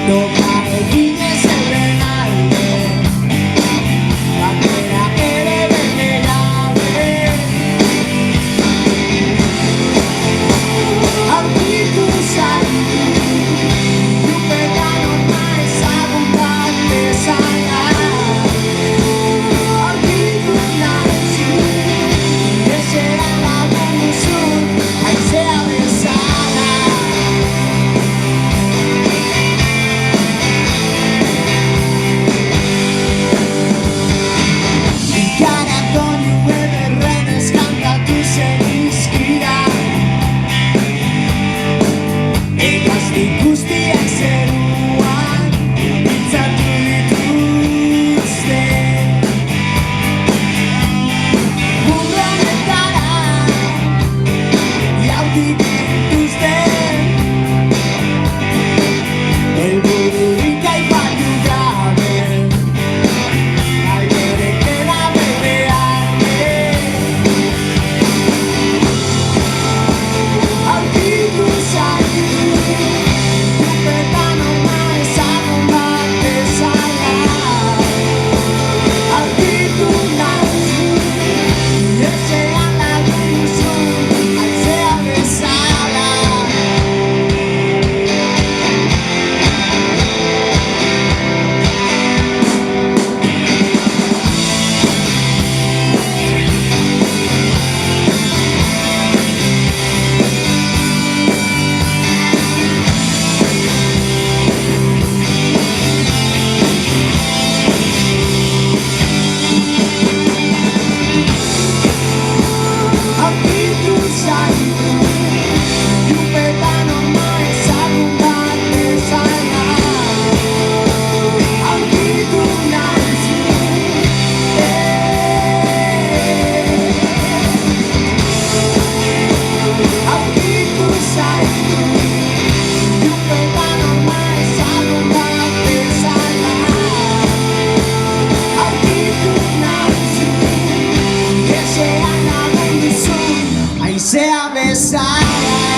Toca eginez euren alde, batera ere bere gabe. Aurkitu zaitu, lupetan orma ezagun bat bezala. Aurkitu nahizu, ezean lagundu zuen, haizea bezala. Guztiak zeruan mintzatu dituzte. Munduanetara jautik dituzte. Helbururik aipatu gabe, alberek erabe arte. Aurkitu zaitu, lupetan orma ezagun bat bezala. Aurkitu nahizu, ezean lagundu zuen, haizea bezala. Aurkitu zaitu, lupetan orma ezagun bat bezala. Aurkitu nahizu, aurkitu zaitu, lupetan orma ezagun bat bezala. Aurkitu nahizu, ezean lagundu zuen, haizea bezala.